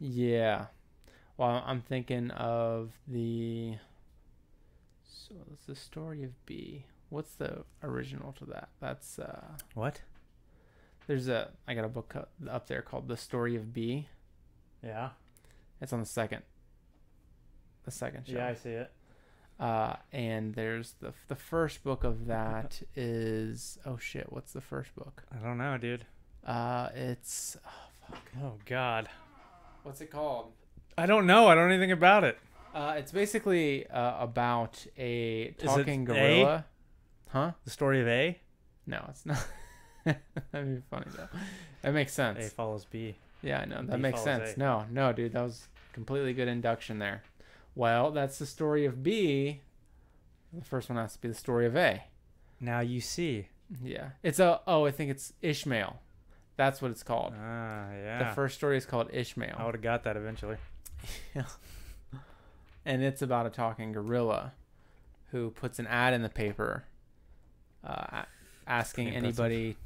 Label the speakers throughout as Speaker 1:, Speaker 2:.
Speaker 1: Yeah. Well, I'm thinking of so it's the story of B. What's the original to that? That's
Speaker 2: What?
Speaker 1: I got a book up there called The Story of B.
Speaker 2: Yeah.
Speaker 1: It's on the second shelf.
Speaker 2: Yeah, I see it.
Speaker 1: And there's the first book of that is, oh shit, what's the first book?
Speaker 2: I don't know, dude.
Speaker 1: It's, oh fuck.
Speaker 2: Oh God.
Speaker 1: What's it called?
Speaker 2: I don't know. I don't know anything about it.
Speaker 1: It's basically about a talking
Speaker 2: it
Speaker 1: gorilla. Huh?
Speaker 2: The story of A?
Speaker 1: No, it's not. That'd be funny though. That makes sense.
Speaker 2: A follows B.
Speaker 1: Yeah, I know. That
Speaker 2: B
Speaker 1: makes
Speaker 2: follows
Speaker 1: sense.
Speaker 2: A.
Speaker 1: No, dude, that was completely good induction there. Well, that's the story of B. The first one has to be the story of A.
Speaker 2: Now you see.
Speaker 1: Yeah. I think it's Ishmael. That's what it's called.
Speaker 2: Ah, yeah.
Speaker 1: The first story is called Ishmael.
Speaker 2: I would have got that eventually.
Speaker 1: Yeah. And it's about a talking gorilla who puts an ad in the paper asking anybody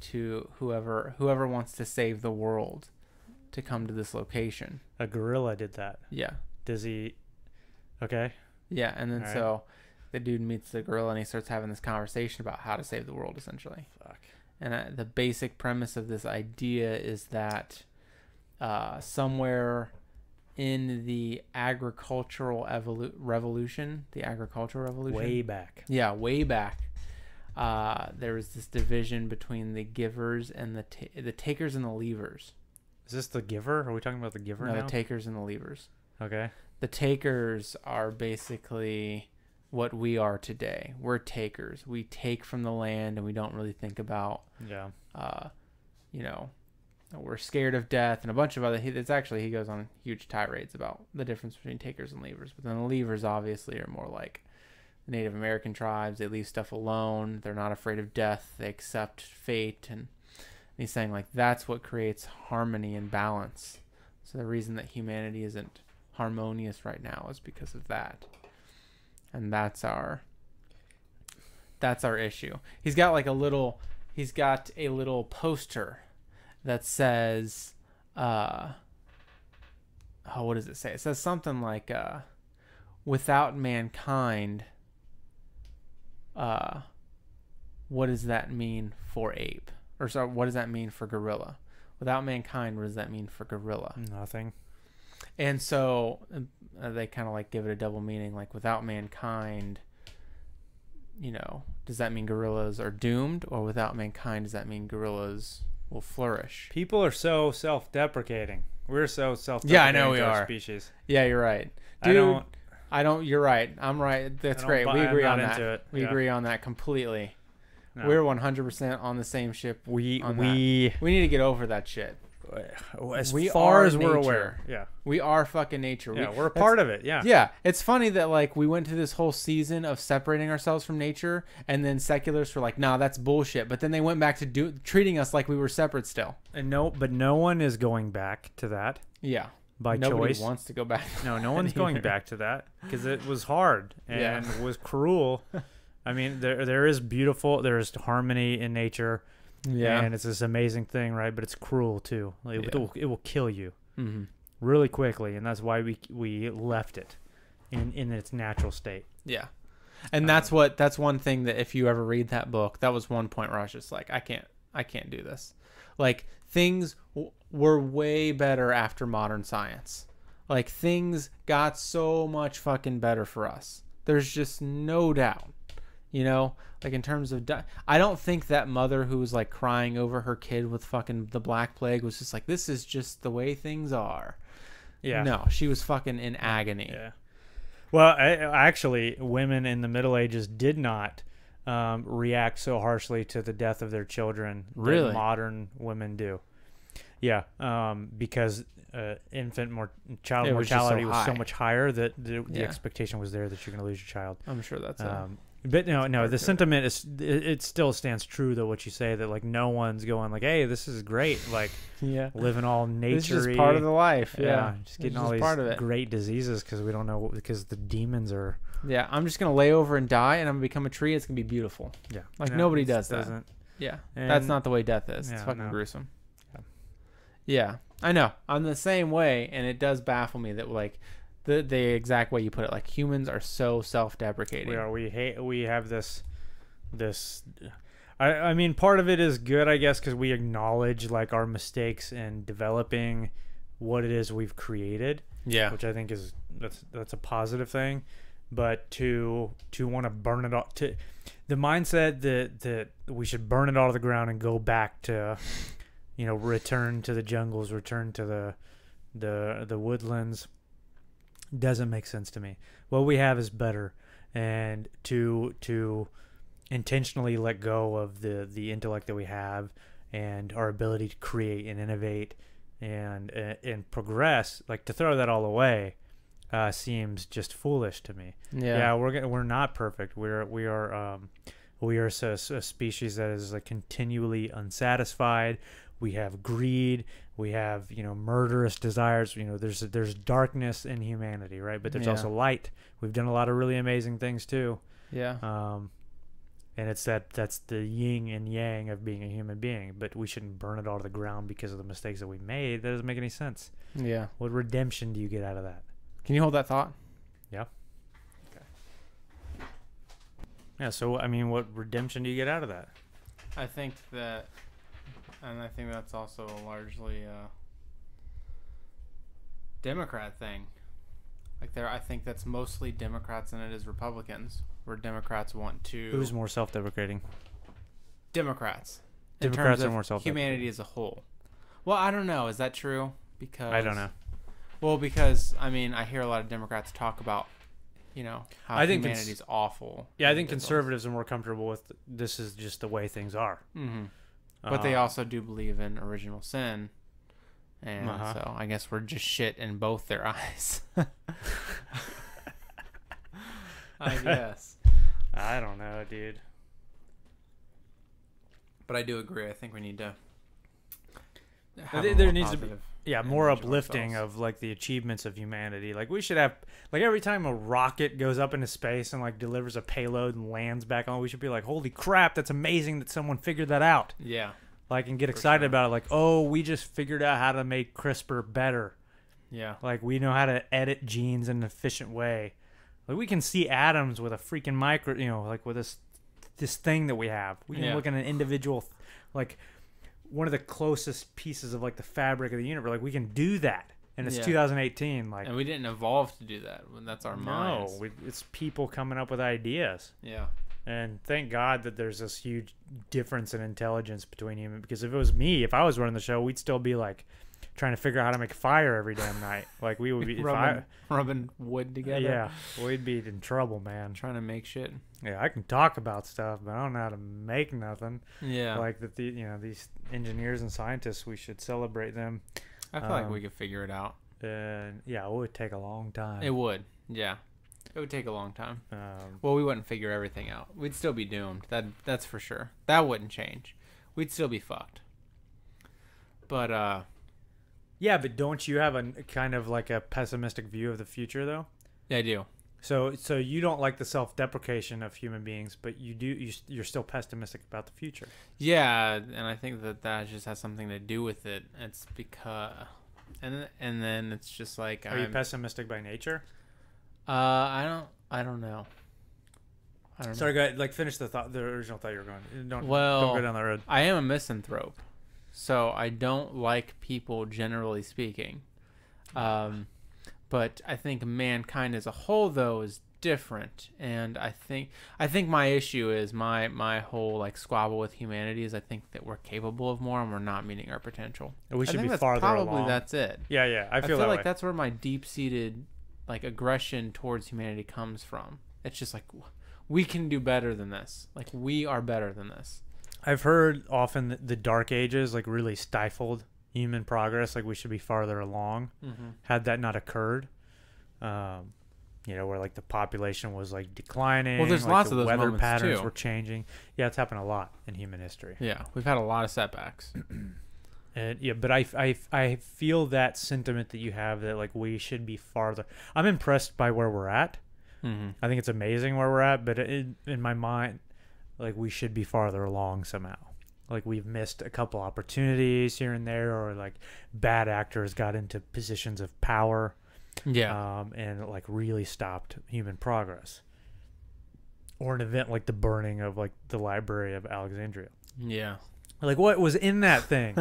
Speaker 1: whoever wants to save the world to come to this location.
Speaker 2: A gorilla did that.
Speaker 1: Yeah.
Speaker 2: Does he? Okay.
Speaker 1: Yeah, and then
Speaker 2: All right.
Speaker 1: so the dude meets the gorilla and he starts having this conversation about how to save the world, essentially.
Speaker 2: Fuck.
Speaker 1: And the basic premise of this idea is that somewhere in the agricultural revolution,
Speaker 2: Way back.
Speaker 1: Yeah, way back. There was this division between the givers and the takers and the leavers.
Speaker 2: Is this the giver? Are we talking about the giver now?
Speaker 1: The takers and the leavers.
Speaker 2: Okay.
Speaker 1: The takers are basically what we are today. We're takers. We take from the land and we don't really think about, we're scared of death and a bunch of other, he goes on huge tirades about the difference between takers and leavers. But then the leavers obviously are more like the Native American tribes. They leave stuff alone. They're not afraid of death. They accept fate. And he's saying like that's what creates harmony and balance. So the reason that humanity isn't harmonious right now is because of that. And that's our issue. He's got a little poster that says what does it say? It says something like without mankind, what does that mean for ape? Or sorry, what does that mean for gorilla? Without mankind, what does that mean for gorilla?
Speaker 2: Nothing.
Speaker 1: And so they kind of give it a double meaning, like without mankind, does that mean gorillas are doomed, or without mankind, does that mean gorillas will flourish?
Speaker 2: People are so self-deprecating. We're so self-deprecating.
Speaker 1: Yeah, I know we
Speaker 2: to our
Speaker 1: are.
Speaker 2: Species.
Speaker 1: Yeah, you're right. Dude, I don't. You're right. I'm right. That's great. We agree on that. We agree on that completely. No. We're 100% on the same ship. We need to get over that shit.
Speaker 2: As far as we're aware.
Speaker 1: Yeah. We are fucking nature.
Speaker 2: Yeah, we're a part of it. Yeah.
Speaker 1: Yeah. It's funny that we went to this whole season of separating ourselves from nature, and then secularists were like, nah, that's bullshit. But then they went back to treating us like we were separate still.
Speaker 2: And no one is going back to that.
Speaker 1: Yeah.
Speaker 2: By
Speaker 1: Nobody
Speaker 2: choice.
Speaker 1: wants to go back.
Speaker 2: No one's going back to that because it was hard and was cruel. I mean, there is harmony in nature. Yeah, and it's this amazing thing, right? But it's cruel too. It will kill you really quickly, and that's why we left it in its natural state.
Speaker 1: Yeah, and that's one thing that if you ever read that book, that was one point where I was just like, I can't do this. Things were way better after modern science. Things got so much fucking better for us. There's just no doubt. In terms of I don't think that mother who was crying over her kid with fucking the Black Plague was just like, this is just the way things are. Yeah. No, she was fucking in agony.
Speaker 2: Yeah. Well, actually, women in the Middle Ages did not react so harshly to the death of their children that modern women do. Yeah, because child mortality was so much higher that the expectation was there that you're going to lose your child.
Speaker 1: I'm sure that's
Speaker 2: but no, the sentiment it still stands true though. What you say that no one's going hey, this is great, living all nature-y.
Speaker 1: This is just part of the life. Yeah,
Speaker 2: just getting all these great diseases because we don't know because the demons are.
Speaker 1: Yeah, I'm just gonna lay over and die, and I'm gonna become a tree. It's gonna be beautiful. Yeah, nobody does that. Yeah, that's not the way death is. It's fucking gruesome. Yeah, I know. I'm the same way, and it does baffle me that like the exact way you put it, like humans are so self-deprecating.
Speaker 2: We are. We have this. I mean, part of it is good, I guess, because we acknowledge like our mistakes in developing what it is we've created.
Speaker 1: Yeah,
Speaker 2: which I think is that's a positive thing. But to want to burn it all, to the mindset that we should burn it all to the ground and go back to, return to the jungles, return to the woodlands, doesn't make sense to me. What we have is better, and to intentionally let go of the intellect that we have and our ability to create and innovate and progress, like to throw that all away, seems just foolish to me. Yeah, we're not perfect. We are a species that is like continually unsatisfied. We have greed. We have murderous desires. There's darkness in humanity, right? But there's also light. We've done a lot of really amazing things too.
Speaker 1: Yeah.
Speaker 2: And it's that's the yin and yang of being a human being. But we shouldn't burn it all to the ground because of the mistakes that we made. That doesn't make any sense.
Speaker 1: Yeah.
Speaker 2: What redemption do you get out of that?
Speaker 1: Can you hold that thought?
Speaker 2: Yeah. Okay. Yeah. So I mean, what redemption do you get out of that?
Speaker 1: I think that, and I think that's also a largely Democrat thing. I think that's mostly Democrats than it is Republicans. Where Democrats want to.
Speaker 2: Who's more self-deprecating?
Speaker 1: Democrats.
Speaker 2: Democrats are more self-deprecating.
Speaker 1: Humanity as a whole. Well, I don't know. Is that true? Because
Speaker 2: I don't know.
Speaker 1: Well, because I mean, I hear a lot of Democrats talk about, how
Speaker 2: I think
Speaker 1: humanity's awful.
Speaker 2: Yeah, I think conservatives are more comfortable with this is just the way things are.
Speaker 1: Mm-hmm. But they also do believe in original sin, and so I guess we're just shit in both their eyes. I guess.
Speaker 2: I don't know, dude.
Speaker 1: But I do agree. I think we need to.
Speaker 2: There needs to be more uplifting of like the achievements of humanity. Like we should have like every time a rocket goes up into space and like delivers a payload and lands back on, we should be like, holy crap, that's amazing that someone figured that out.
Speaker 1: Yeah.
Speaker 2: Like and get excited about it. Like, oh, we just figured out how to make CRISPR better.
Speaker 1: Yeah.
Speaker 2: Like we know how to edit genes in an efficient way. Like we can see atoms with a freaking micro, like with this thing that we have. We can look at an individual, like one of the closest pieces of like the fabric of the universe. Like we can do that, and it's 2018. Like,
Speaker 1: and we didn't evolve to do that. That's our minds.
Speaker 2: No, it's people coming up with ideas.
Speaker 1: Yeah.
Speaker 2: And thank God that there's this huge difference in intelligence between humans. Because if it was me, if I was running the show, we'd still be like trying to figure out how to make fire every damn night. Like we would be
Speaker 1: rubbing wood together.
Speaker 2: Yeah, we'd be in trouble, man.
Speaker 1: Trying to make shit.
Speaker 2: Yeah, I can talk about stuff, but I don't know how to make nothing.
Speaker 1: Yeah,
Speaker 2: like that. These engineers and scientists, we should celebrate them.
Speaker 1: I feel like we could figure it out.
Speaker 2: And it would take a long time.
Speaker 1: It would. Yeah, it would take a long time. Well, we wouldn't figure everything out. We'd still be doomed. That's for sure. That wouldn't change. We'd still be fucked. But
Speaker 2: yeah, but don't you have a kind of like a pessimistic view of the future, though?
Speaker 1: Yeah, I do.
Speaker 2: So you don't like the self-deprecation of human beings, but you're still pessimistic about the future.
Speaker 1: Yeah, and I think that just has something to do with it. It's because, and then it's just like,
Speaker 2: are you pessimistic by nature?
Speaker 1: I don't know.
Speaker 2: Sorry, go ahead. Like finish the original thought you were going. Don't go down that road.
Speaker 1: I am a misanthrope. So I don't like people generally speaking. But I think mankind as a whole though is different, and I think my issue is my whole like squabble with humanity is I think that we're capable of more and we're not meeting our potential.
Speaker 2: And we should be farther along.
Speaker 1: Probably that's it.
Speaker 2: Yeah, I feel
Speaker 1: like that's where my deep-seated like aggression towards humanity comes from. It's just like we can do better than this. Like we are better than this.
Speaker 2: I've heard often that the Dark Ages like really stifled human progress. Like we should be farther along. Mm-hmm. Had that not occurred, where like the population was like declining.
Speaker 1: Well, there's
Speaker 2: like,
Speaker 1: lots of those
Speaker 2: weather
Speaker 1: moments
Speaker 2: patterns
Speaker 1: too.
Speaker 2: were changing. Yeah, it's happened a lot in human history.
Speaker 1: Yeah, we've had a lot of setbacks.
Speaker 2: And but I feel that sentiment that you have that like we should be farther. I'm impressed by where we're at. Mm-hmm. I think it's amazing where we're at, but in my mind, like we should be farther along somehow. like we've missed a couple opportunities here and there, or like bad actors got into positions of power, and like really stopped human progress. Or an event like the burning of like the Library of Alexandria.
Speaker 1: Yeah.
Speaker 2: Like what was in that thing?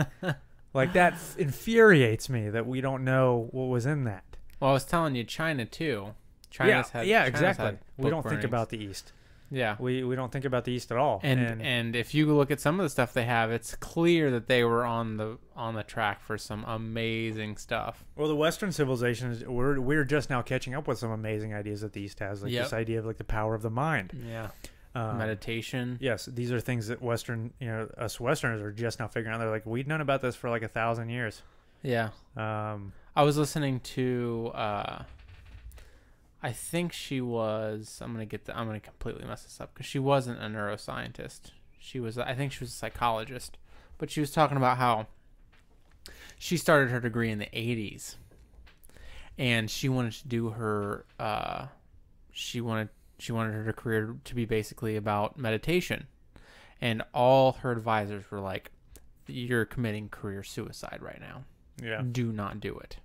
Speaker 2: Like that infuriates me that we don't know what was in that.
Speaker 1: Well, I was telling you, China too. China's
Speaker 2: exactly. We don't
Speaker 1: burnings.
Speaker 2: think about the East.
Speaker 1: Yeah.
Speaker 2: We don't think about the East at all.
Speaker 1: And if you look at some of the stuff they have, it's clear that they were on the track for some amazing stuff.
Speaker 2: Well, the Western civilizations, we're just now catching up with some amazing ideas that the East has, like this idea of like the power of the mind.
Speaker 1: Yeah. Meditation.
Speaker 2: Yes, these are things that us Westerners are just now figuring out. They're like, we've known about this for like 1,000 years.
Speaker 1: Yeah. I was listening to I think she was. I'm gonna completely mess this up because she wasn't a neuroscientist. I think she was a psychologist, but she was talking about how she started her degree in the 80s, and she wanted to do her. She wanted her career to be basically about meditation, and all her advisors were like, "You're committing career suicide right now.
Speaker 2: Yeah,
Speaker 1: do not do it."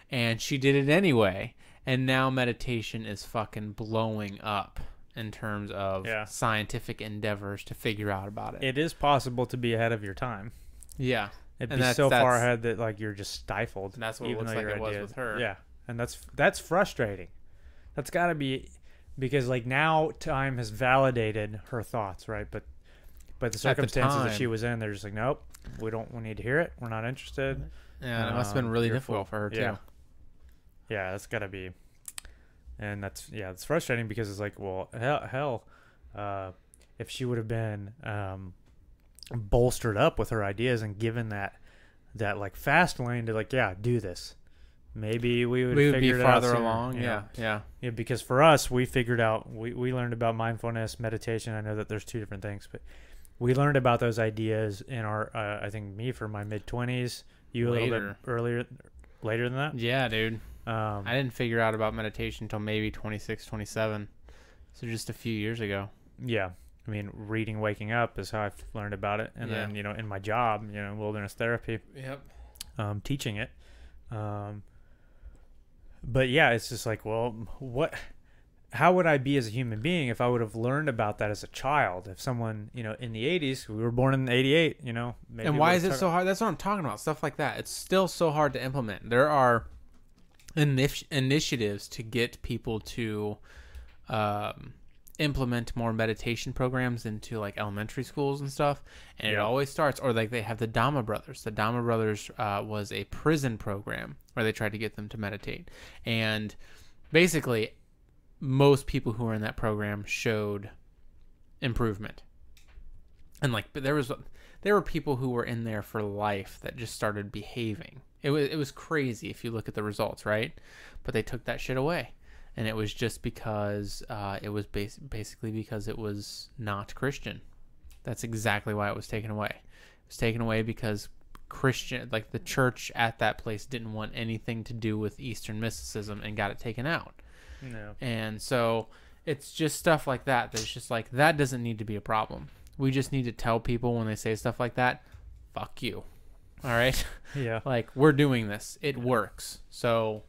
Speaker 1: And she did it anyway. And now meditation is fucking blowing up in terms of scientific endeavors to figure out about it.
Speaker 2: It is possible to be ahead of your time.
Speaker 1: Yeah.
Speaker 2: It'd be so far ahead that like you're just stifled.
Speaker 1: And that's what it looks like it was with her.
Speaker 2: Yeah. And that's frustrating. That's got to be because like now time has validated her thoughts, right? But the circumstances that she was in, they're just like, nope, we need to hear it. We're not interested.
Speaker 1: Yeah, it must have been really difficult for her too.
Speaker 2: Yeah, that's gotta be, and it's frustrating because it's like, well, hell, if she would have been bolstered up with her ideas and given that like fast lane to like, do this, maybe we would
Speaker 1: be farther along. Yeah.
Speaker 2: Because for us, we figured out, we learned about mindfulness, meditation. I know that there's two different things, but we learned about those ideas in our, I think me for my mid-20s, you a little bit later than that.
Speaker 1: Yeah, dude. I didn't figure out about meditation until maybe 26, 27. So just a few years ago.
Speaker 2: Yeah. I mean, reading Waking Up is how I've learned about it. And then, in my job, wilderness therapy.
Speaker 1: Yep.
Speaker 2: Teaching it. But yeah, it's just like, well, how would I be as a human being if I would have learned about that as a child? If someone, in the 80s, we were born in 88, maybe.
Speaker 1: And why is it so hard? That's what I'm talking about. Stuff like that. It's still so hard to implement. There are initiatives to get people to implement more meditation programs into like elementary schools and stuff, and it always starts, or like they have the Dhamma Brothers. The Dhamma Brothers was a prison program where they tried to get them to meditate, and basically most people who were in that program showed improvement. And like, but there were people who were in there for life that just started behaving. It was crazy if you look at the results, right? But they took that shit away, and it was just because it was basically because it was not Christian. That's exactly why it was taken away. It was taken away because the church at that place didn't want anything to do with Eastern mysticism and got it taken out.
Speaker 2: No.
Speaker 1: And so it's just stuff like that. That's just like, that doesn't need to be a problem. We just need to tell people when they say stuff like that, fuck you. All right?
Speaker 2: Yeah.
Speaker 1: Like, we're doing this. It works. So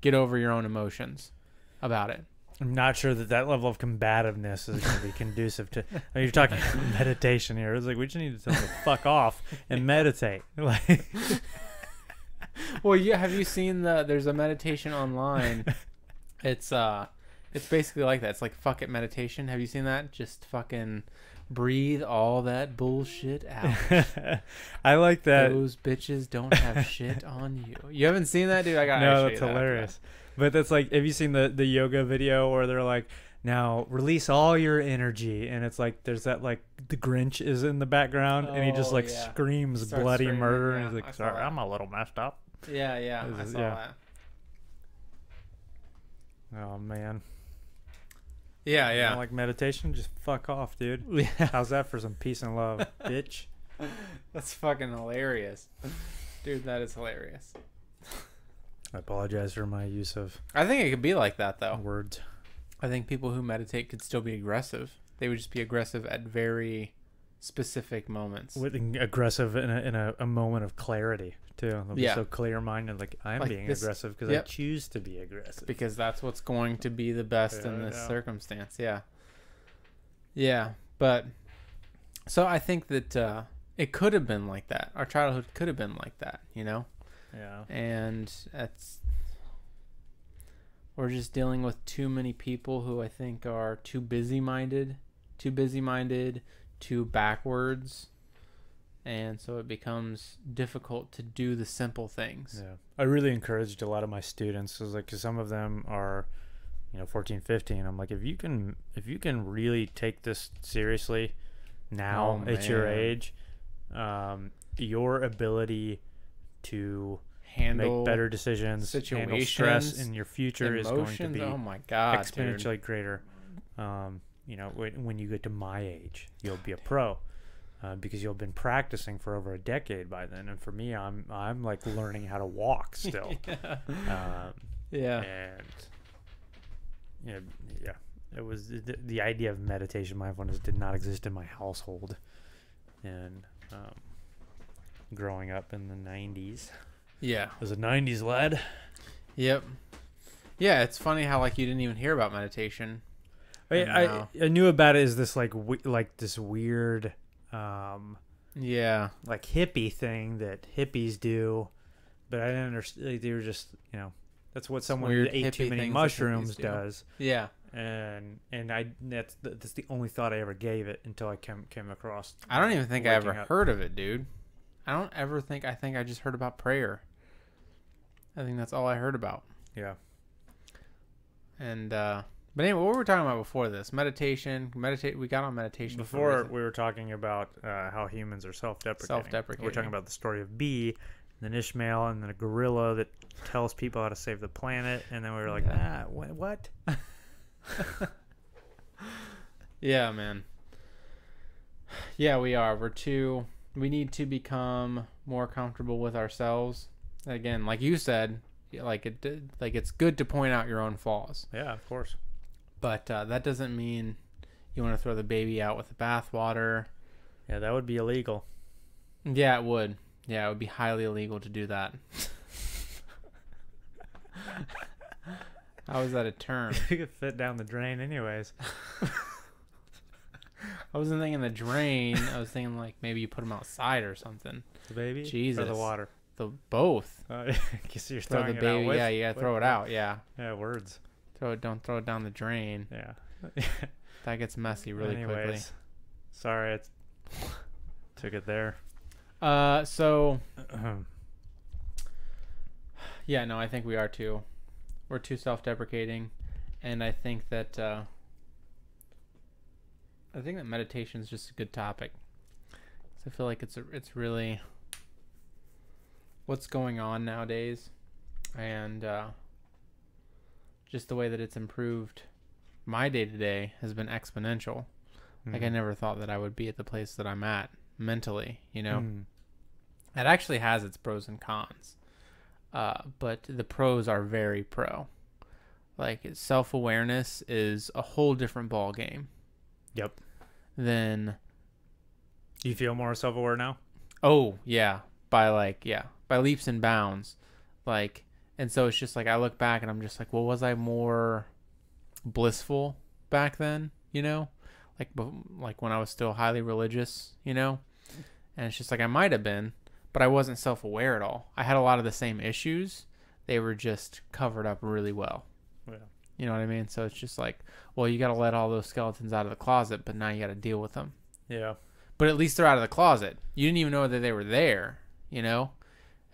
Speaker 1: get over your own emotions about it.
Speaker 2: I'm not sure that level of combativeness is going to be conducive to... I mean, you're talking meditation here. It's like, we just need to tell them to fuck off and meditate. Like,
Speaker 1: well, yeah. Have you seen there's a meditation online. It's basically like that. It's like, fuck it meditation. Have you seen that? Just fucking... breathe all that bullshit out.
Speaker 2: I like that.
Speaker 1: Those bitches don't have shit on you. You haven't seen that, dude? I got
Speaker 2: no. That's hilarious. But that's like, have you seen the yoga video where they're like, now release all your energy, and it's like there's that like the Grinch is in the background, and he just like screams bloody murder, and he's like, sorry, I'm a little messed up.
Speaker 1: Yeah, I saw that.
Speaker 2: Oh man.
Speaker 1: Yeah.
Speaker 2: You don't like meditation? Just fuck off, dude.
Speaker 1: Yeah.
Speaker 2: How's that for some peace and love, bitch?
Speaker 1: That's fucking hilarious. Dude, that is hilarious.
Speaker 2: I apologize for my use of...
Speaker 1: I think it could be like that, though.
Speaker 2: Words.
Speaker 1: I think people who meditate could still be aggressive. They would just be aggressive at very specific moments.
Speaker 2: With aggressive in a moment of clarity too. They'll be so clear-minded, like I'm like being aggressive because I choose to be aggressive.
Speaker 1: Because that's what's going to be the best in this circumstance. Yeah. Yeah, but so I think that it could have been like that. Our childhood could have been like that, you know?
Speaker 2: Yeah.
Speaker 1: And we're just dealing with too many people who I think are too busy-minded, too backwards, and so it becomes difficult to do the simple things.
Speaker 2: Yeah, I really encouraged a lot of my students, because some of them are, 14, 15. I'm like, if you can really take this seriously now at your age, your ability to make better decisions, handle stress in your future is going to be exponentially greater. When you get to my age, you'll be a pro, because you'll have been practicing for over a decade by then. And for me, I'm like learning how to walk still. It was the idea of meditation, mindfulness did not exist in my household, and growing up in the 90s.
Speaker 1: Yeah,
Speaker 2: I was a 90s lad.
Speaker 1: Yep. Yeah, it's funny how like you didn't even hear about meditation.
Speaker 2: I knew about it as this like this weird like hippie thing that hippies do, but I didn't understand. Like, they were just that's what someone who ate too many mushrooms does.
Speaker 1: Yeah,
Speaker 2: and that's the only thought I ever gave it until I came across.
Speaker 1: I don't even think I ever heard of it, dude. I don't ever think. I think I just heard about prayer. I think that's all I heard about.
Speaker 2: Yeah.
Speaker 1: And but anyway, what were we talking about before this? Meditation. We got on meditation
Speaker 2: before. We were talking about how humans are self-deprecating. We're talking about the story of B, and then Ishmael, and then a gorilla that tells people how to save the planet, and then we were like, what?
Speaker 1: Yeah, man. Yeah, we are. We need to become more comfortable with ourselves. Again, like you said, it's good to point out your own flaws.
Speaker 2: Yeah, of course.
Speaker 1: But that doesn't mean you want to throw the baby out with the bathwater.
Speaker 2: Yeah, that would be illegal.
Speaker 1: Yeah, it would. Yeah, it would be highly illegal to do that. How is that a term?
Speaker 2: You could fit down the drain anyways.
Speaker 1: I wasn't thinking the drain. I was thinking like maybe you put them outside or something.
Speaker 2: The baby?
Speaker 1: Jesus.
Speaker 2: Or the water?
Speaker 1: Both.
Speaker 2: I guess you're
Speaker 1: throw the baby.
Speaker 2: Out
Speaker 1: yeah, you gotta throw it out. Yeah.
Speaker 2: Yeah, words.
Speaker 1: Don't throw it down the drain.
Speaker 2: Yeah.
Speaker 1: That gets messy really quickly.
Speaker 2: Sorry, I took it there.
Speaker 1: So. Yeah, no, I think we are too. We're too self-deprecating, and I think that meditation is just a good topic. So I feel like it's really what's going on nowadays, and just the way that it's improved my day-to-day has been exponential. Like I never thought that I would be at the place that I'm at mentally, It actually has its pros and cons, but the pros are very pro. Like self-awareness is a whole different ball game.
Speaker 2: Yep.
Speaker 1: Then
Speaker 2: you feel more self-aware now?
Speaker 1: Oh yeah, by leaps and bounds. Like, and so it's just like I look back and I'm just like, well, was I more blissful back then? Like when I was still highly religious, And it's just like I might have been, but I wasn't self-aware at all. I had a lot of the same issues. They were just covered up really well.
Speaker 2: Yeah.
Speaker 1: You know what I mean? So it's just like, well, you got to let all those skeletons out of the closet, but now you got to deal with them.
Speaker 2: Yeah.
Speaker 1: But at least they're out of the closet. You didn't even know that they were there, And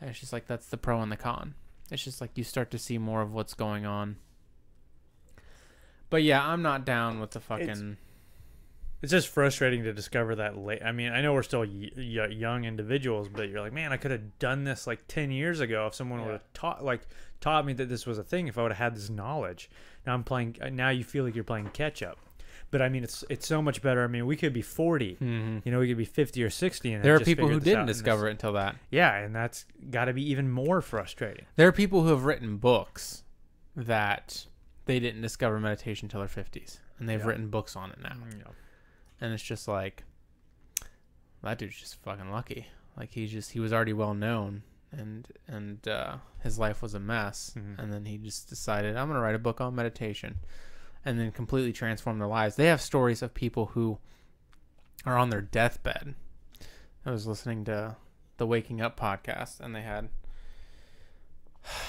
Speaker 1: it's just like that's the pro and the con. It's just like you start to see more of what's going on. But yeah, I'm not down with the fucking...
Speaker 2: It's just frustrating to discover that late. I mean, I know we're still young individuals, but you're like, man, I could have done this like 10 years ago if someone would have taught me that this was a thing, if I would have had this knowledge. Now you feel like you're playing catch up. But I mean, it's so much better. I mean, we could be 40, we could be 50 or 60. And
Speaker 1: there are people who didn't discover it until that.
Speaker 2: Yeah, and that's got to be even more frustrating.
Speaker 1: There are people who have written books that they didn't discover meditation until their 50s, and they've written books on it now. Yeah. And it's just like, that dude's just fucking lucky. Like he was already well known, and his life was a mess, and then he just decided, I'm gonna write a book on meditation, and then completely transform their lives. They have stories of people who are on their deathbed. I was listening to the Waking Up podcast, and they had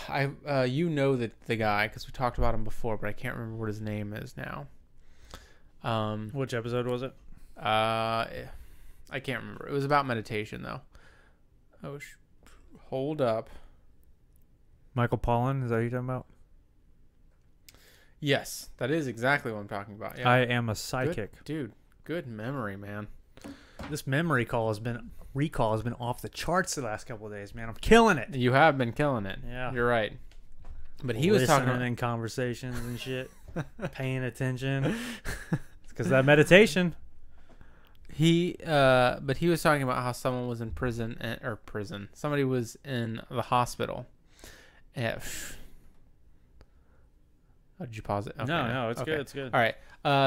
Speaker 1: the guy, because we talked about him before, but I can't remember what his name is now.
Speaker 2: Which episode was it?
Speaker 1: I can't remember. It was about meditation, though. Hold up.
Speaker 2: Michael Pollan, is that what you're talking about?
Speaker 1: Yes, that is exactly what I'm talking about. Yeah.
Speaker 2: I am a psychic.
Speaker 1: Good memory, man.
Speaker 2: This recall has been off the charts the last couple of days, man. I'm killing it.
Speaker 1: You have been killing it.
Speaker 2: Yeah.
Speaker 1: But right. But he was talking
Speaker 2: in conversations and shit, paying attention. It's because that meditation.
Speaker 1: But he was talking about how someone was in prison. Somebody was in the hospital. Oh, did you pause it? Okay.
Speaker 2: No, it's good. It's good.
Speaker 1: All right.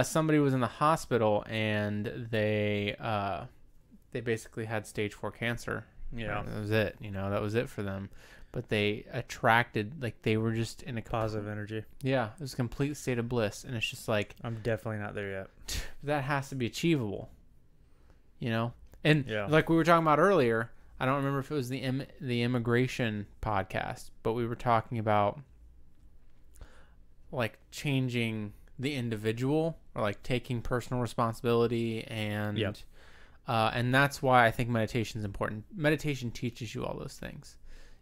Speaker 1: Somebody was in the hospital, and they basically had stage 4 cancer.
Speaker 2: Yeah.
Speaker 1: That was it. That was it for them. But they attracted, like, they were just in a
Speaker 2: positive energy.
Speaker 1: Yeah. It was a complete state of bliss. And it's just like,
Speaker 2: I'm definitely not there yet.
Speaker 1: That has to be achievable. And like we were talking about earlier, I don't remember if it was the immigration podcast, but we were talking about like changing the individual, or like taking personal responsibility, and and that's why I think meditation is important. Meditation teaches you all those things.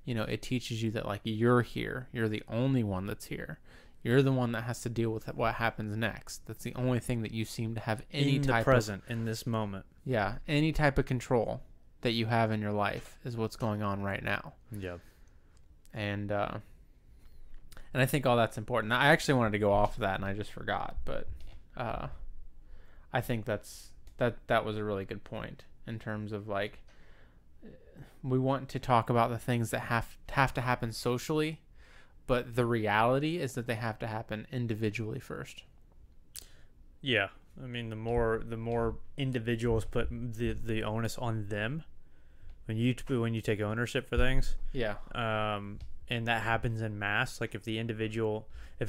Speaker 1: It teaches you that, like, you're here, you're the only one that's here. You're the one that has to deal with what happens next. That's the only thing that you seem to have any type
Speaker 2: present in this moment.
Speaker 1: Yeah, any type of control that you have in your life is what's going on right now.
Speaker 2: Yeah. And
Speaker 1: I think all that's important. I actually wanted to go off of that, and I just forgot. But I think that was a really good point in terms of, like, we want to talk about the things that have to happen socially, but the reality is that they have to happen individually first.
Speaker 2: Yeah. I mean, the more individuals put the onus on them, when you take ownership for things, and that happens in mass. Like, if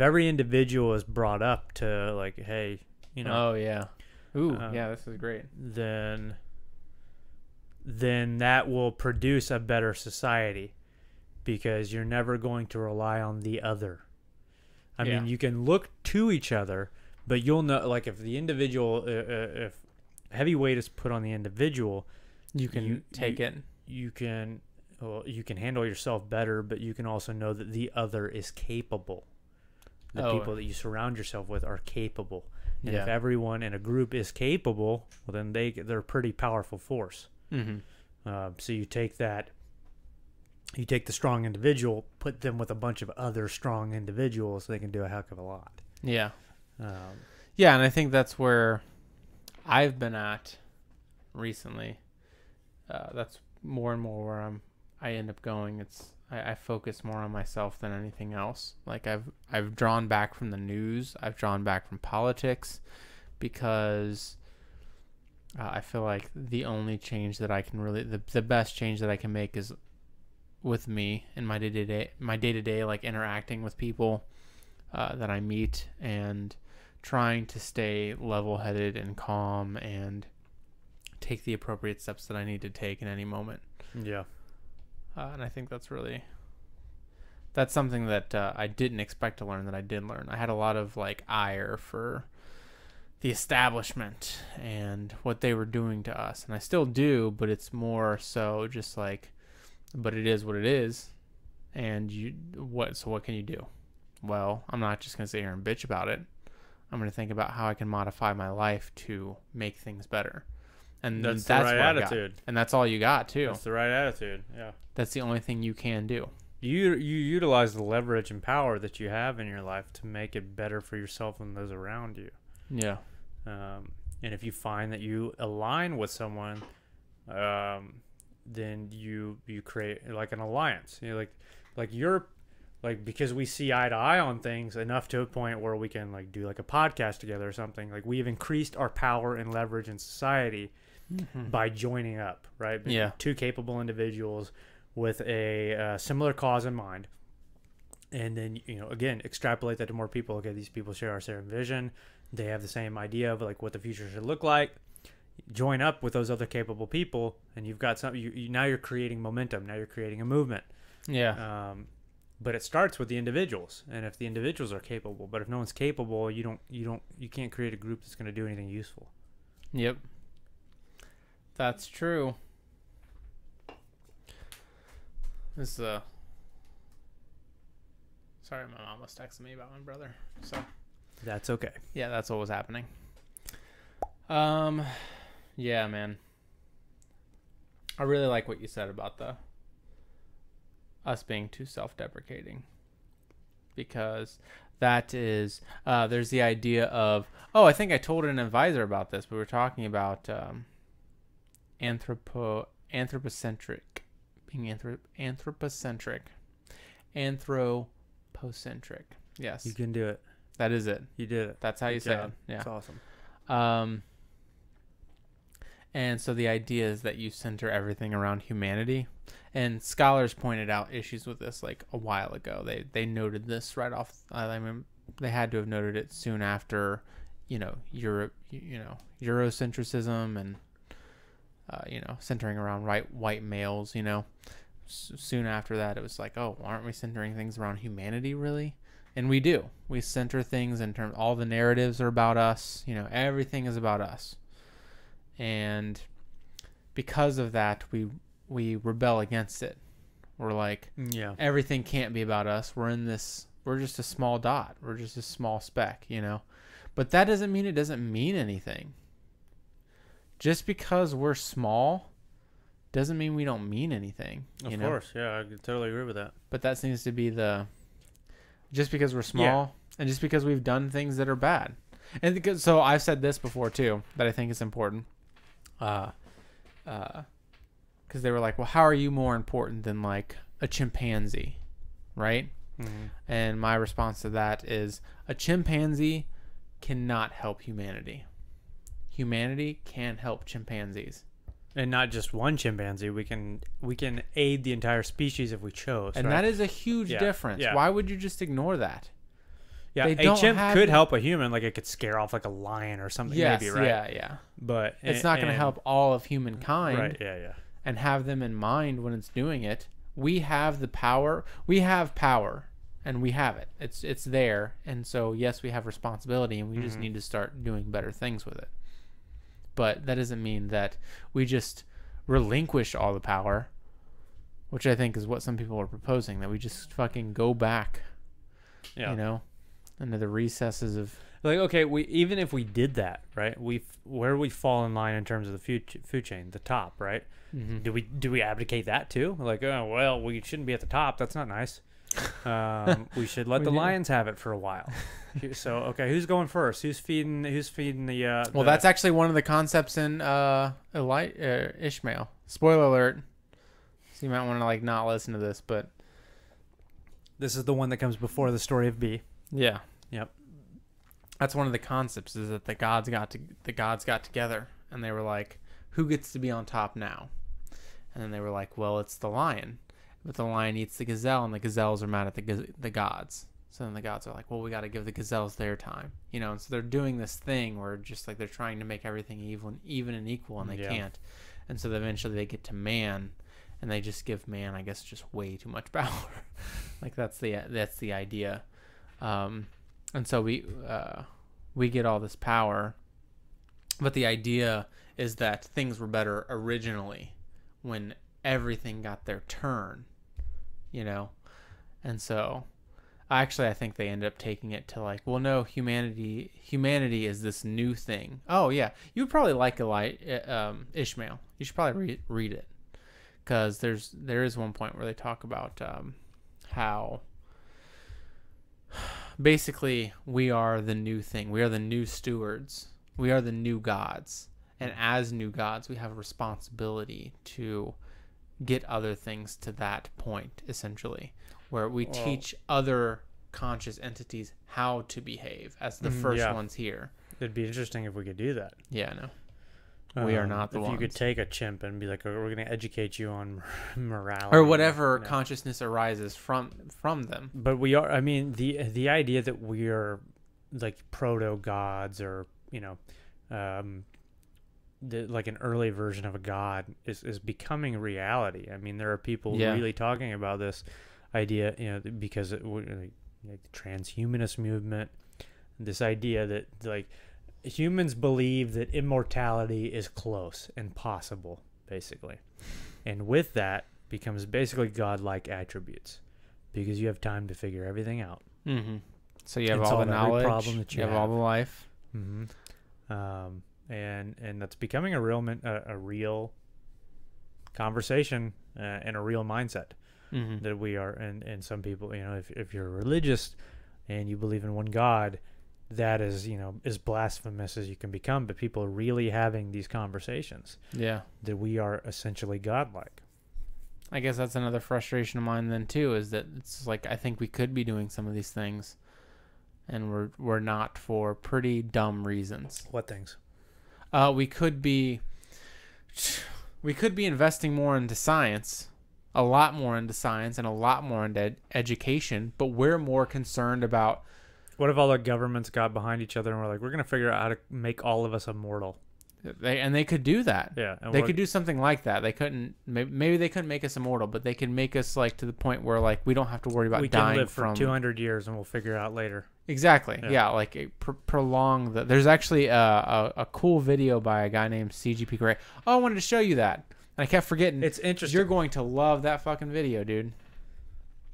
Speaker 2: every individual is brought up to, like, hey,
Speaker 1: oh yeah, this is great.
Speaker 2: Then that will produce a better society, because you're never going to rely on the other. I mean, you can look to each other. But you'll know, like, if the individual, if heavy weight is put on the individual,
Speaker 1: you can take it.
Speaker 2: You can handle yourself better, but you can also know that the other is capable. The people that you surround yourself with are capable. And if everyone in a group is capable, well, then they're a pretty powerful force. Mm-hmm. So you take the strong individual, put them with a bunch of other strong individuals, so they can do a heck of a lot.
Speaker 1: Yeah. And I think that's where I've been at recently. That's more and more where I end up going. I focus more on myself than anything else. Like, I've drawn back from the news. I've drawn back from politics, because I feel like the only change that I can really, the best change that I can make is with me in my day-to-day, like, interacting with people that I meet, and trying to stay level-headed and calm and take the appropriate steps that I need to take in any moment.
Speaker 2: Yeah.
Speaker 1: And I think that's something that I didn't expect to learn, that I did learn. I had a lot of, like, ire for the establishment and what they were doing to us, and I still do, but it's more so just like, but it is what it is, and what can you do? Well, I'm not just going to sit here and bitch about it. I'm going to think about how I can modify my life to make things better. And that's the right attitude. And that's all you got, too.
Speaker 2: That's the right attitude. Yeah.
Speaker 1: That's the only thing you can do.
Speaker 2: You utilize the leverage and power that you have in your life to make it better for yourself and those around you.
Speaker 1: Yeah.
Speaker 2: And if you find that you align with someone, then you create, like, an alliance. Like, because we see eye to eye on things enough to a point where we can, like, do, like, a podcast together or something. Like, we've increased our power and leverage in society by joining up, right?
Speaker 1: Yeah.
Speaker 2: Two capable individuals with a similar cause in mind. And then, again, extrapolate that to more people. Okay, these people share our same vision. They have the same idea of like what the future should look like. Join up with those other capable people, and you've got something. Now you're creating momentum. Now you're creating a movement.
Speaker 1: Yeah.
Speaker 2: But it starts with the individuals, and if the individuals are capable, but if no one's capable, you can't create a group that's going to do anything useful.
Speaker 1: Yep. That's true. This Sorry, my mom was texting me about my brother. So
Speaker 2: that's okay.
Speaker 1: Yeah, that's what was happening. Yeah, man. I really like what you said about us being too self-deprecating, because that is there's the idea of, I think I told an advisor about this. We were talking about anthropocentric, Yes,
Speaker 2: you can do it.
Speaker 1: That is it.
Speaker 2: You did it.
Speaker 1: That's how you say it. Yeah,
Speaker 2: it's awesome.
Speaker 1: And so the idea is that you center everything around humanity. And scholars pointed out issues with this like a while ago. They noted this right off. I mean, they had to have noted it soon after, Eurocentrism and, centering around white males. Soon after that, it was like, aren't we centering things around humanity really? And we do. We center things in terms. All the narratives are about us. Everything is about us. And because of that, we rebel against it. We're like, everything can't be about us. We're just a small dot. We're just a small speck, But that doesn't mean it doesn't mean anything. Just because we're small doesn't mean we don't mean anything.
Speaker 2: Of course, yeah, I totally agree with that.
Speaker 1: But that seems to be just because we're small and just because we've done things that are bad. And so I've said this before too, that I think is important. Because they were like, well, how are you more important than like a chimpanzee, right? Mm-hmm. And my response to that is, a chimpanzee cannot help humanity. Humanity can help chimpanzees.
Speaker 2: And not just one chimpanzee. We can aid the entire species if we chose.
Speaker 1: And that is a huge difference.
Speaker 2: Yeah.
Speaker 1: Why would you just ignore that?
Speaker 2: Yeah, a chimp could help a human, like it could scare off like a lion or something.
Speaker 1: Yes,
Speaker 2: maybe, right?
Speaker 1: Yeah.
Speaker 2: But
Speaker 1: it's not going to help all of humankind.
Speaker 2: Right, yeah.
Speaker 1: And have them in mind when it's doing it. We have the power. We have power, and we have it. It's there. And so, yes, we have responsibility, and we just need to start doing better things with it. But that doesn't mean that we just relinquish all the power, which I think is what some people are proposing, that we just fucking go back, into the recesses of...
Speaker 2: Like, okay, even if we did that, right? Where we fall in line in terms of the food chain, the top, right? Mm-hmm. Do we abdicate that too? Like, we shouldn't be at the top. That's not nice. We should let the lions have it for a while. So, okay, who's going first? Who's feeding the?
Speaker 1: Well, that's actually one of the concepts in Ishmael. Spoiler alert. So you might want to like not listen to this, but
Speaker 2: this is the one that comes before the story of B.
Speaker 1: Yeah.
Speaker 2: Yep.
Speaker 1: That's one of the concepts, is that the gods got together and they were like, who gets to be on top now? And then they were like, well, it's the lion. But the lion eats the gazelle, and the gazelles are mad at the gods. So then the gods are like, well, we got to give the gazelles their time. And so they're doing this thing where just like they're trying to make everything even and equal, and they can't. And so eventually they get to man, and they just give man, I guess, just way too much power. Like that's the idea. And so we get all this power, but the idea is that things were better originally when everything got their turn, and so I think they end up taking it to like, well, no, humanity is this new thing. Oh yeah, you would probably like Ishmael. You should probably read it, because there is one point where they talk about how basically we are the new thing. We are the new stewards. We are the new gods. And as new gods, we have a responsibility to get other things to that point, essentially, where we teach other conscious entities how to behave as the first ones here.
Speaker 2: It'd be interesting if we could do that.
Speaker 1: Yeah, I know. We are not the
Speaker 2: if
Speaker 1: ones.
Speaker 2: you could take a chimp and be like, oh, we're going to educate you on morality.
Speaker 1: Or whatever consciousness arises from them.
Speaker 2: But we are, I mean, the idea that we are like proto-gods or, like an early version of a god is becoming reality. I mean, there are people really talking about this idea, because like the transhumanist movement, this idea that like humans believe that immortality is close and possible, basically. And with that becomes basically godlike attributes because you have time to figure everything out.
Speaker 1: Mm-hmm. So you have all the knowledge, problem that you have all the life.
Speaker 2: Mm-hmm. And that's becoming a real conversation and a real mindset that we are. And some people, if you're religious and you believe in one God, that is, as blasphemous as you can become. But people are really having these conversations. Yeah. That we are essentially godlike.
Speaker 1: I guess that's another frustration of mine then too, is that it's like I think we could be doing some of these things, and we're not for pretty dumb reasons.
Speaker 2: What things?
Speaker 1: We could be investing more into science, a lot more into science, and a lot more into education, but we're more concerned about.
Speaker 2: What if all the governments got behind each other and were like, we're going to figure out how to make all of us immortal?
Speaker 1: They could do that.
Speaker 2: Yeah.
Speaker 1: They could do something like that. They couldn't, maybe they couldn't make us immortal, but they can make us like to the point where like we don't have to worry about dying.
Speaker 2: We can live for 200 years and we'll figure it out later.
Speaker 1: Exactly. Yeah, like prolong the. There's actually a cool video by a guy named CGP Gray. Oh, I wanted to show you that. And I kept forgetting.
Speaker 2: It's interesting.
Speaker 1: You're going to love that fucking video, dude.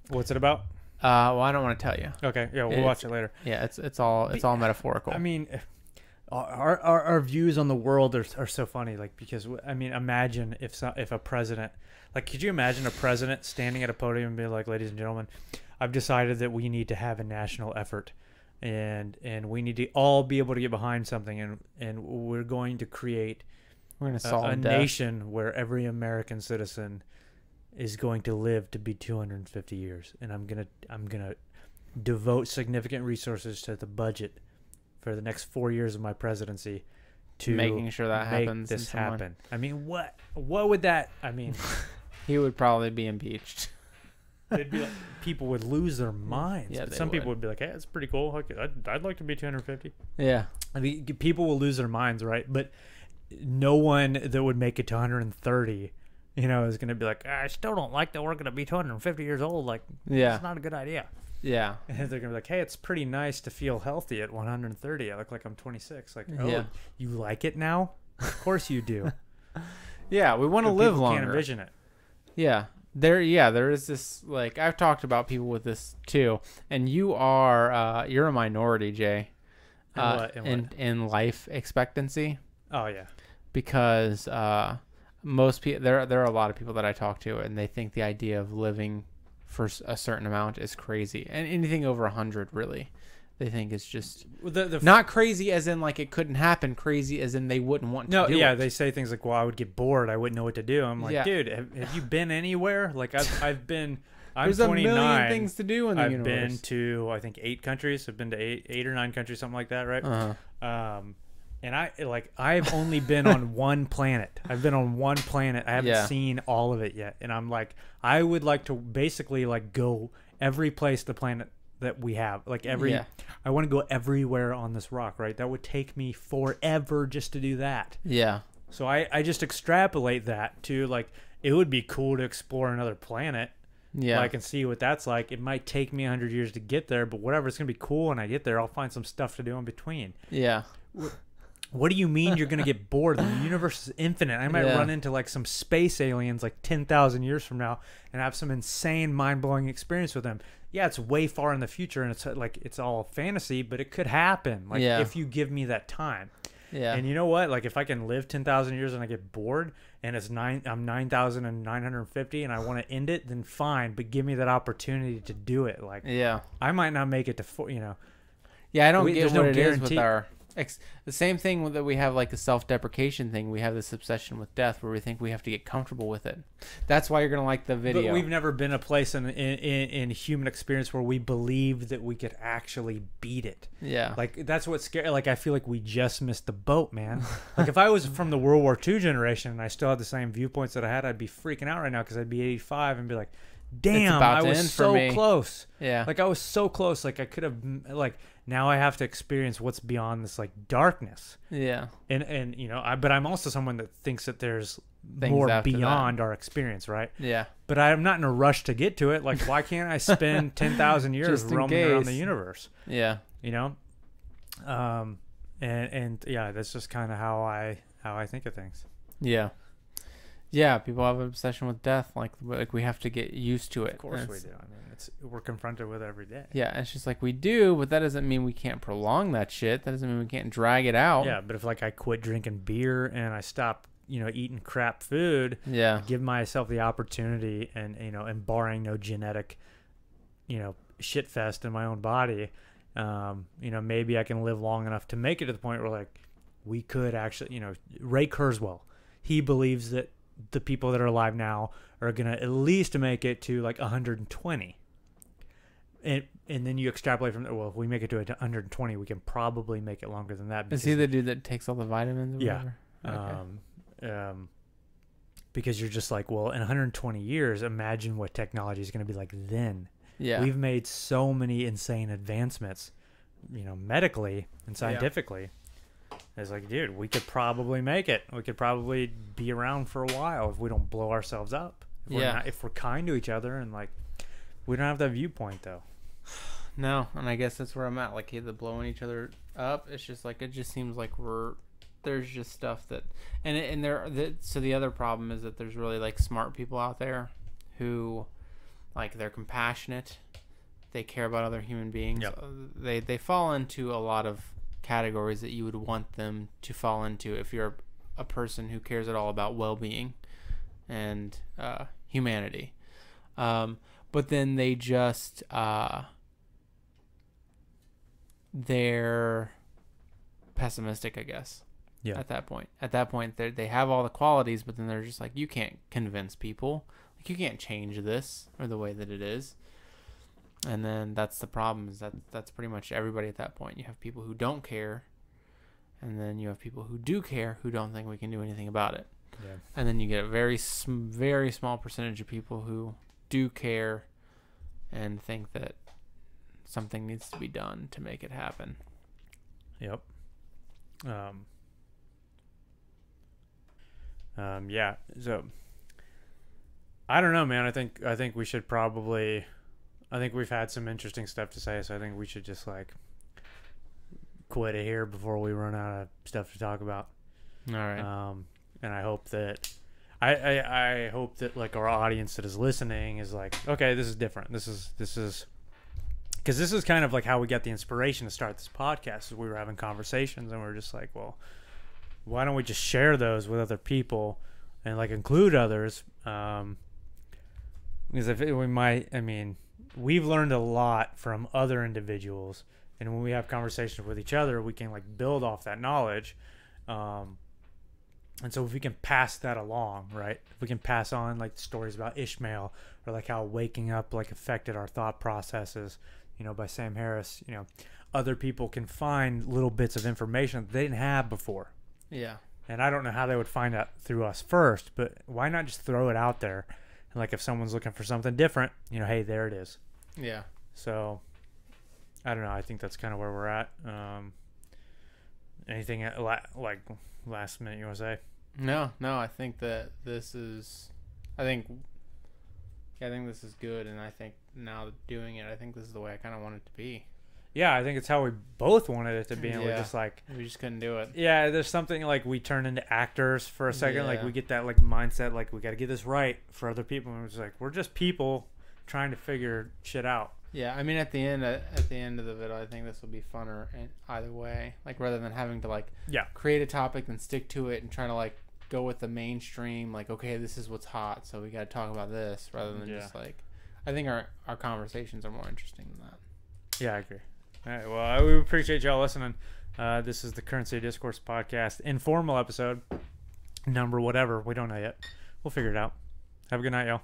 Speaker 2: What's it about?
Speaker 1: Well, I don't want to tell you.
Speaker 2: Okay. Yeah, we'll watch it later.
Speaker 1: Yeah, it's all metaphorical.
Speaker 2: I mean, our views on the world are so funny. Like, because I mean, imagine if a president, like, could you imagine a president standing at a podium and being like, "Ladies and gentlemen, I've decided that we need to have a national effort, and we need to all be able to get behind something, and we're going to create a nation where every American citizen is going to live to be 250 years, and I'm gonna devote significant resources to the budget for the next 4 years of my presidency to
Speaker 1: making sure that
Speaker 2: happens. This happen. I mean, what would that? I mean,
Speaker 1: he would probably be impeached.
Speaker 2: It'd be like, people would lose their minds.
Speaker 1: Yeah,
Speaker 2: some people would be like, "Hey, that's pretty cool. I'd like to be 250."
Speaker 1: Yeah,
Speaker 2: I mean, people will lose their minds, right? But no one that would make it to 130, is going to be like, "I still don't like that we're going to be 250 years old. Like, it's not a good idea."
Speaker 1: Yeah,
Speaker 2: and they're going to be like, "Hey, it's pretty nice to feel healthy at 130. I look like I'm 26." Like, oh, you like it now? Of course you do.
Speaker 1: Yeah, we want to live longer.
Speaker 2: Can't envision it.
Speaker 1: Yeah. There is this, like, I've talked about people with this too, and you're a minority, Jay, in life expectancy.
Speaker 2: Oh yeah,
Speaker 1: because most people, there are a lot of people that I talk to, and they think the idea of living for a certain amount is crazy, and anything over 100 really. They think it's just not crazy as in like it couldn't happen, crazy as in they wouldn't want to do it.
Speaker 2: They say things like, well, I would get bored. I wouldn't know what to do. I'm like, dude, have you been anywhere? Like I've been, I'm
Speaker 1: There's
Speaker 2: 29.
Speaker 1: a million things to do in the universe.
Speaker 2: I've been to, I think, 8 countries. I've been to eight or 9 countries, something like that, right?
Speaker 1: Uh-huh.
Speaker 2: And I've only been on one planet. I've been on one planet. I haven't seen all of it yet. And I'm like, I would like to basically like go every place the planet that we have, like I want to go everywhere on this rock, right? That would take me forever just to do that.
Speaker 1: Yeah.
Speaker 2: So I just extrapolate that to like, it would be cool to explore another planet. Yeah. I can see what that's like. It might take me 100 years to get there, but whatever, it's going to be cool when I get there. I'll find some stuff to do in between.
Speaker 1: Yeah.
Speaker 2: What do you mean you're going to get bored? The universe is infinite. I might run into like some space aliens like 10,000 years from now and have some insane mind-blowing experience with them. Yeah, it's way far in the future, and it's like it's all fantasy, but it could happen. Like if you give me that time. Yeah. And you know what? Like if I can live 10,000 years and I get bored, and I'm 9,950, and I want to end it, then fine. But give me that opportunity to do it. Like I might not make it to Yeah,
Speaker 1: I don't get what it is with our The same thing that we have, like the self-deprecation thing. We have this obsession with death where we think we have to get comfortable with it. That's why you're going to like the video.
Speaker 2: But we've never been a place in human experience where we believe that we could actually beat it.
Speaker 1: Yeah.
Speaker 2: Like, that's what's scary. Like, I feel like we just missed the boat, man. Like, if I was from the World War II generation and I still had the same viewpoints that I had, I'd be freaking out right now because I'd be 85 and be like, damn, I was so close.
Speaker 1: Yeah.
Speaker 2: Like, I was so close. Like, I could have, like, now I have to experience what's beyond this, like, darkness.
Speaker 1: Yeah.
Speaker 2: And you know, but I'm also someone that thinks that there's
Speaker 1: Things
Speaker 2: more beyond our experience, right?
Speaker 1: Yeah.
Speaker 2: But I'm not in a rush to get to it. Like, why can't I spend 10,000 years roaming around the universe?
Speaker 1: Yeah.
Speaker 2: You know? And yeah, that's just kind of how I think of things.
Speaker 1: Yeah. Yeah, people have an obsession with death. Like we have to get used to it.
Speaker 2: Of course we do. I mean, we're confronted with it every day.
Speaker 1: Yeah, and it's just like we do, but that doesn't mean we can't prolong that shit. That doesn't mean we can't drag it out.
Speaker 2: Yeah, but if like I quit drinking beer and I stop, you know, eating crap food,
Speaker 1: yeah,
Speaker 2: give myself the opportunity and, you know, and barring no genetic, you know, shit fest in my own body, you know, maybe I can live long enough to make it to the point where like we could actually, you know, Ray Kurzweil, he believes that the people that are alive now are going to at least make it to like 120. And then you extrapolate from there. Well, if we make it to 120, we can probably make it longer than that.
Speaker 1: Is he the dude that takes all the vitamins? Or
Speaker 2: yeah.
Speaker 1: whatever? Okay.
Speaker 2: Because you're just like, well, in 120 years, imagine what technology is going to be like then.
Speaker 1: Yeah.
Speaker 2: We've made so many insane advancements, you know, medically and scientifically. Yeah. It's like, dude, we could probably make it. We could probably be around for a while if we don't blow ourselves up. If we're kind to each other and like, we don't have that viewpoint though.
Speaker 1: No, and I guess that's where I'm at. Like either blowing each other up. It's just like it just seems like there's just stuff that, so the other problem is that there's really like smart people out there who, like, they're compassionate, they care about other human beings.
Speaker 2: Yep.
Speaker 1: They fall into a lot of categories that you would want them to fall into if you're a person who cares at all about well-being and humanity. But then they just they're pessimistic, I guess.
Speaker 2: Yeah.
Speaker 1: At that point, they have all the qualities, but then they're just like, you can't convince people. Like, you can't change this or the way that it is. And then that's the problem, is that's pretty much everybody at that point. You have people who don't care, and then you have people who do care who don't think we can do anything about it.
Speaker 2: Yeah.
Speaker 1: And then you get a very small percentage of people who do care and think that something needs to be done to make it happen.
Speaker 2: Yep. Yeah. So I don't know, man. I think we should probably. I think we've had some interesting stuff to say, so I think we should just like quit it here before we run out of stuff to talk about.
Speaker 1: All right.
Speaker 2: And I hope that I hope that like our audience that is listening is like, okay, this is different. This is because this is kind of like how we got the inspiration to start this podcast. Is we were having conversations and we were just like, well, why don't we just share those with other people and like include others? Because we've learned a lot from other individuals, and when we have conversations with each other, we can like build off that knowledge. And so if we can pass that along, right? If we can pass on like stories about Ishmael or like how waking up like affected our thought processes, you know, by Sam Harris, you know, other people can find little bits of information that they didn't have before.
Speaker 1: Yeah.
Speaker 2: And I don't know how they would find that through us first, but why not just throw it out there? And like if someone's looking for something different, you know, hey, there it is.
Speaker 1: Yeah.
Speaker 2: So I don't know. I think that's kind of where we're at. Anything like last minute you want to say?
Speaker 1: No. I think that this is, I think this is good, and I think now doing it, I think this is the way I kind of want it to be.
Speaker 2: Yeah, I think it's how we both wanted it to be, and we're just like,
Speaker 1: we just couldn't do it.
Speaker 2: Yeah, there's something like we turn into actors for a second, like we get that like mindset, like we got to get this right for other people, and we're just like, we're just people trying to figure shit out.
Speaker 1: Yeah, I mean, at the end of the video, I think this will be funner in either way. Like, rather than having to like create a topic and stick to it and trying to like go with the mainstream, like, okay, this is what's hot, so we got to talk about this, rather than just like, I think our conversations are more interesting than that.
Speaker 2: Yeah, I agree. All right, well, we appreciate y'all listening. This is the Currency of Discourse podcast, informal episode, number whatever. We don't know yet. We'll figure it out. Have a good night, y'all.